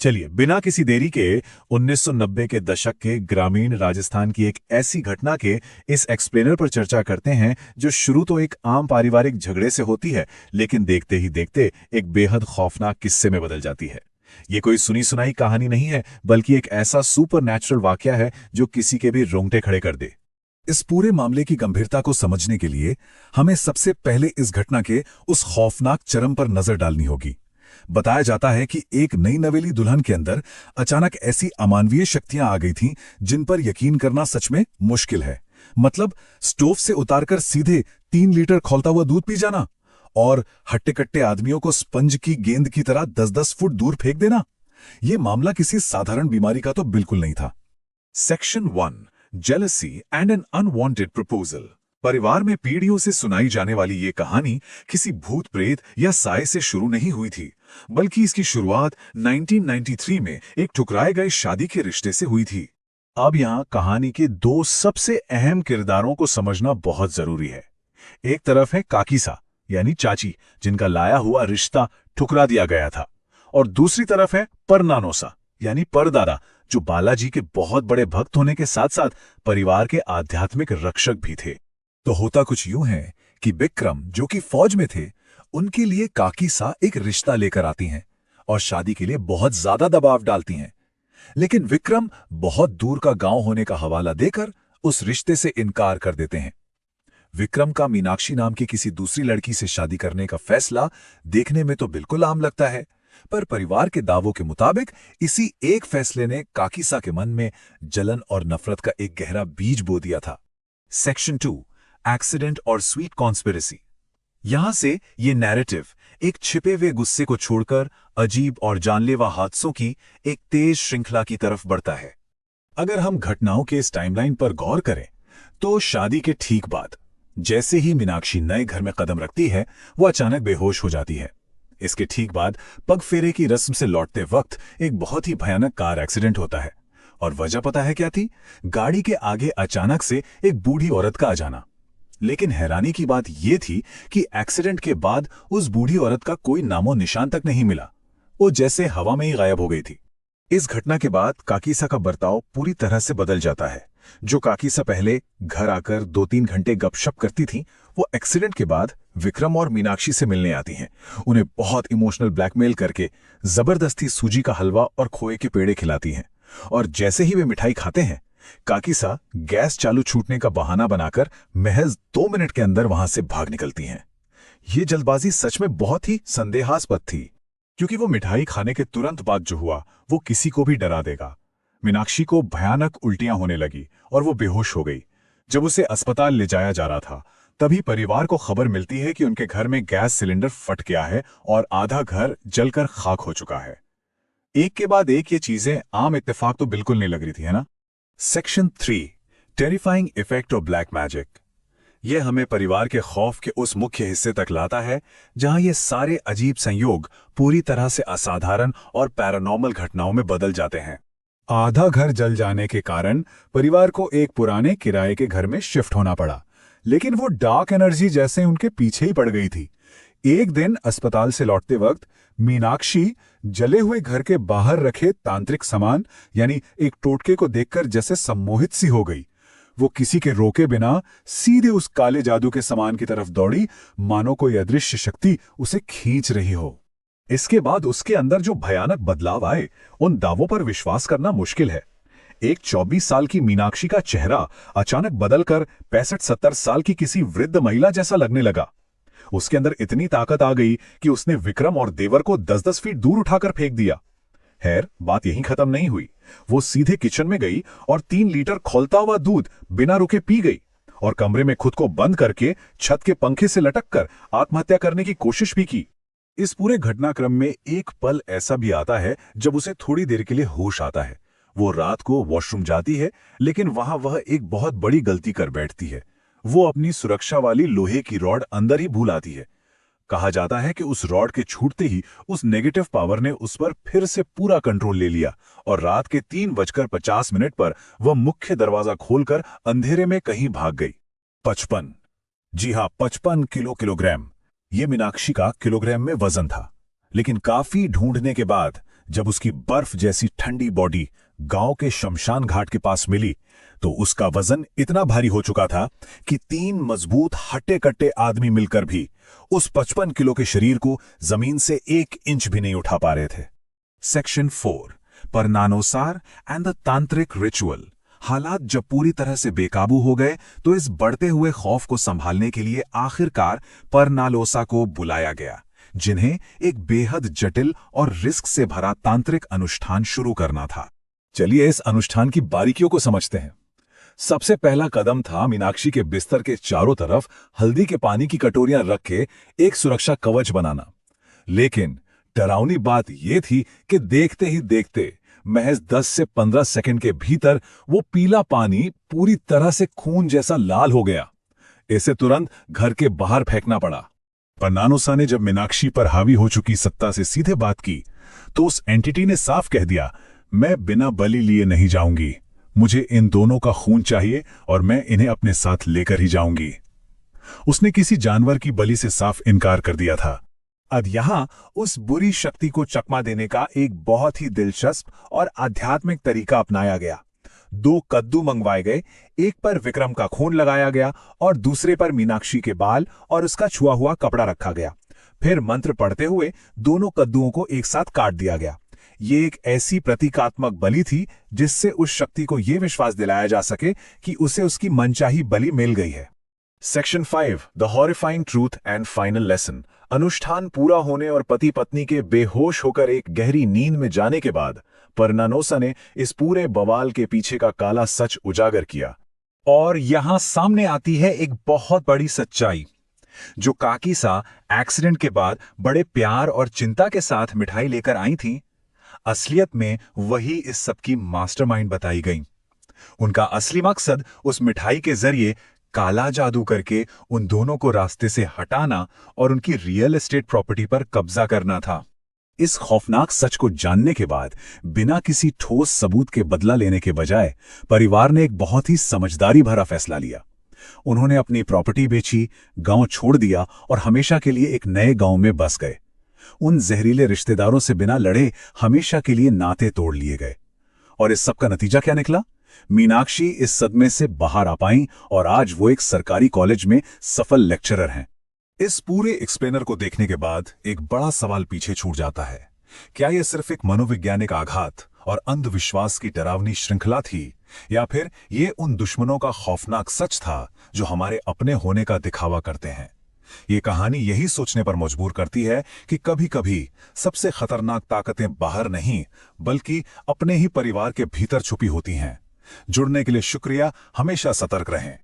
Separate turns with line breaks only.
चलिए बिना किसी देरी के 1990 के दशक के ग्रामीण राजस्थान की एक ऐसी घटना के इस एक्सप्लेनर पर चर्चा करते हैं जो शुरू तो एक आम पारिवारिक झगड़े से होती है, लेकिन देखते ही देखते एक बेहद खौफनाक किस्से में बदल जाती है। ये कोई सुनी सुनाई कहानी नहीं है, बल्कि एक ऐसा सुपर नेचुरल वाकया है जो किसी के भी रोंगटे खड़े कर दे। इस पूरे मामले की गंभीरता को समझने के लिए हमें सबसे पहले इस घटना के उस खौफनाक चरम पर नजर डालनी होगी। बताया जाता है कि एक नई नवेली दुल्हन के अंदर अचानक ऐसी अमानवीय शक्तियां आ गई थीं जिन पर यकीन करना सच में मुश्किल है। मतलब स्टोव से उतारकर सीधे 3 लीटर खौलता हुआ दूध पी जाना और हट्टे कट्टे आदमियों को स्पंज की गेंद की तरह 10-10 फुट दूर फेंक देना। यह मामला किसी साधारण बीमारी का तो बिल्कुल नहीं था। Section 1, jealousy and an unwanted proposal. परिवार में पीढ़ियों से सुनाई जाने वाली ये कहानी किसी भूत प्रेत या साए से शुरू नहीं हुई थी, बल्कि इसकी शुरुआत 1993 में एक ठुकराए गए शादी के रिश्ते से हुई थी। अब यहाँ कहानी के दो सबसे अहम किरदारों को समझना बहुत जरूरी है। एक तरफ है काकीसा यानी चाची, जिनका लाया हुआ रिश्ता ठुकरा दिया गया था, और दूसरी तरफ है परनानोसा यानी परदादा, जो बालाजी के बहुत बड़े भक्त होने के साथ साथ परिवार के आध्यात्मिक रक्षक भी थे। तो होता कुछ यूं है कि विक्रम, जो कि फौज में थे, उनके लिए काकीसा एक रिश्ता लेकर आती हैं और शादी के लिए बहुत ज्यादा दबाव डालती हैं। लेकिन विक्रम बहुत दूर का गांव होने का हवाला देकर उस रिश्ते से इनकार कर देते हैं। विक्रम का मीनाक्षी नाम की किसी दूसरी लड़की से शादी करने का फैसला देखने में तो बिल्कुल आम लगता है, पर परिवार के दावों के मुताबिक इसी एक फैसले ने काकीसा के मन में जलन और नफरत का एक गहरा बीज बो दिया था। सेक्शन 2, एक्सीडेंट और स्वीट कॉन्स्पिरेसी। यहां से ये नैरेटिव एक छिपे हुए गुस्से को छोड़कर अजीब और जानलेवा हादसों की एक तेज श्रृंखला की तरफ बढ़ता है। अगर हम घटनाओं के इस टाइमलाइन पर गौर करें तो शादी के ठीक बाद जैसे ही मीनाक्षी नए घर में कदम रखती है, वो अचानक बेहोश हो जाती है। इसके ठीक बाद पग फेरे की रस्म से लौटते वक्त एक बहुत ही भयानक कार एक्सीडेंट होता है, और वजह पता है क्या थी? गाड़ी के आगे अचानक से एक बूढ़ी औरत का आ जाना। लेकिन हैरानी की बात यह थी कि एक्सीडेंट के बाद उस बूढ़ी औरत का कोई नामो निशान तक नहीं मिला। वो जैसे हवा में ही गायब हो गई थी। इस घटना के बाद काकीसा का बर्ताव पूरी तरह से बदल जाता है। जो काकीसा पहले घर आकर 2-3 घंटे गपशप करती थी, वो एक्सीडेंट के बाद विक्रम और मीनाक्षी से मिलने आती हैं। उन्हें बहुत इमोशनल ब्लैकमेल करके जबरदस्ती सूजी का हलवा और खोए के पेड़े खिलाती हैं, और जैसे ही वे मिठाई खाते हैं, काकीसा गैस चालू छूटने का बहाना बनाकर महज 2 मिनट के अंदर वहां से भाग निकलती हैं। ये जल्दबाजी सच में बहुत ही संदेहास्पद थी, क्योंकि वो मिठाई खाने के तुरंत बाद जो हुआ वो किसी को भी डरा देगा। मीनाक्षी को भयानक उल्टियां होने लगी और वो बेहोश हो गई। जब उसे अस्पताल ले जाया जा रहा था, तभी परिवार को खबर मिलती है कि उनके घर में गैस सिलेंडर फट गया है और आधा घर जलकर खाक हो चुका है। एक के बाद एक ये चीजें आम इत्तेफाक तो बिल्कुल नहीं लग रही थी, है ना? Section 3, terrifying effect of black magic. यह हमें परिवार के खौफ के उस मुख्य हिस्से तक लाता है जहां ये सारे अजीब संयोग पूरी तरह से असाधारण और पैरानॉर्मल घटनाओं में बदल जाते हैं। आधा घर जल जाने के कारण परिवार को एक पुराने किराए के घर में शिफ्ट होना पड़ा, लेकिन वो डार्क एनर्जी जैसे उनके पीछे ही पड़ गई थी। एक दिन अस्पताल से लौटते वक्त मीनाक्षी जले हुए घर के बाहर रखे तांत्रिक सामान यानी एक टोटके को देखकर जैसे सम्मोहित सी हो गई। वो किसी के रोके बिना सीधे उस काले जादू के सामान की तरफ दौड़ी, मानो कोई अदृश्य शक्ति उसे खींच रही हो। इसके बाद उसके अंदर जो भयानक बदलाव आए, उन दावों पर विश्वास करना मुश्किल है। एक 24 साल की मीनाक्षी का चेहरा अचानक बदलकर 65-70 साल की किसी वृद्ध महिला जैसा लगने लगा। उसके अंदर इतनी ताकत आ गई कि उसने विक्रम और देवर को 10-10 फीट दूर उठाकर फेंक दिया। खैर, बात यहीं खत्म नहीं हुई। वो सीधे किचन में गई और 3 लीटर खौलता हुआ दूध बिना रुके पी गई, और कमरे में खुद को बंद करके छत के पंखे से लटककर आत्महत्या करने की कोशिश भी की। इस पूरे घटनाक्रम में एक पल ऐसा भी आता है जब उसे थोड़ी देर के लिए होश आता है। वो रात को वॉशरूम जाती है, लेकिन वहां वह एक बहुत बड़ी गलती कर बैठती है। वो अपनी सुरक्षा वाली लोहे की रॉड अंदर ही भूल आती है। कहा जाता है कि उस रॉड के छूटते ही उस नेगेटिव पावर ने उस पर फिर से पूरा कंट्रोल ले लिया, और रात के 3:50 पर वह मुख्य दरवाजा खोलकर अंधेरे में कहीं भाग गई। 55, जी हां, 55 किलोग्राम। ये मीनाक्षी का किलोग्राम में वजन था। लेकिन काफी ढूंढने के बाद जब उसकी बर्फ जैसी ठंडी बॉडी गांव के शमशान घाट के पास मिली तो उसका वजन इतना भारी हो चुका था कि 3 मजबूत हट्टे-कट्टे आदमी मिलकर भी उस 55 किलो के शरीर को जमीन से 1 इंच भी नहीं उठा पा रहे थे। सेक्शन 4, परनानोसार एंड द तांत्रिक रिचुअल। हालात जब पूरी तरह से बेकाबू हो गए तो इस बढ़ते हुए खौफ को संभालने के लिए आखिरकार परनालोसा को बुलाया गया, जिन्हें एक बेहद जटिल और रिस्क से भरा तांत्रिक अनुष्ठान शुरू करना था। चलिए इस अनुष्ठान की बारीकियों को समझते हैं। सबसे पहला कदम था मीनाक्षी के बिस्तर के चारों तरफ हल्दी के पानी की कटोरियां रख के एक सुरक्षा कवच बनाना। लेकिन डरावनी बात यह थी कि देखते ही देखते महज 10 से 15 सेकंड के भीतर वो पीला पानी पूरी तरह से खून जैसा लाल हो गया। इसे तुरंत घर के बाहर फेंकना पड़ा। परनानोसा ने जब मीनाक्षी पर हावी हो चुकी सत्ता से सीधे बात की तो उस एंटिटी ने साफ कह दिया, मैं बिना बलि लिए नहीं जाऊंगी। मुझे इन दोनों का खून चाहिए और मैं इन्हें अपने साथ लेकर ही जाऊंगी। उसने किसी जानवर की बलि से साफ इनकार कर दिया था। अब यहां उस बुरी शक्ति को चकमा देने का एक बहुत ही दिलचस्प और आध्यात्मिक तरीका अपनाया गया। 2 कद्दू मंगवाए गए, एक पर विक्रम का खून लगाया गया और दूसरे पर मीनाक्षी के बाल और उसका छुआ हुआ कपड़ा रखा गया। फिर मंत्र पढ़ते हुए दोनों कद्दुओं को एक साथ काट दिया गया। ये एक ऐसी प्रतीकात्मक बलि थी जिससे उस शक्ति को यह विश्वास दिलाया जा सके कि उसे उसकी मनचाही बलि मिल गई है। Section 5, the horrifying truth and final lesson. अनुष्ठान पूरा होने और पति पत्नी के बेहोश होकर एक गहरी नींद में जाने के बाद परनानोसा ने इस पूरे बवाल के पीछे का काला सच उजागर किया। और यहां सामने आती है एक बहुत बड़ी सच्चाई। जो काकीसा एक्सीडेंट के बाद बड़े प्यार और चिंता के साथ मिठाई लेकर आई थी, असलियत में वही इस सबकी मास्टरमाइंड बताई गई। उनका असली मकसद उस मिठाई के जरिए काला जादू करके उन दोनों को रास्ते से हटाना और उनकी रियल एस्टेट प्रॉपर्टी पर कब्जा करना था। इस खौफनाक सच को जानने के बाद बिना किसी ठोस सबूत के बदला लेने के बजाय परिवार ने एक बहुत ही समझदारी भरा फैसला लिया। उन्होंने अपनी प्रॉपर्टी बेची, गांव छोड़ दिया और हमेशा के लिए एक नए गांव में बस गए। उन जहरीले रिश्तेदारों से बिना लड़े हमेशा के लिए नाते तोड़ लिए गए। और इस सब का नतीजा क्या निकला? मीनाक्षी इस सदमे से बाहर आ पाई और आज वो एक सरकारी कॉलेज में सफल लेक्चरर हैं। इस पूरे एक्सप्लेनर को देखने के बाद एक बड़ा सवाल पीछे छूट जाता है। क्या यह सिर्फ एक मनोवैज्ञानिक आघात और अंधविश्वास की डरावनी श्रृंखला थी, या फिर ये उन दुश्मनों का खौफनाक सच था जो हमारे अपने होने का दिखावा करते हैं? ये कहानी यही सोचने पर मजबूर करती है कि कभी-कभी सबसे खतरनाक ताकतें बाहर नहीं बल्कि अपने ही परिवार के भीतर छुपी होती हैं। जुड़ने के लिए शुक्रिया। हमेशा सतर्क रहें।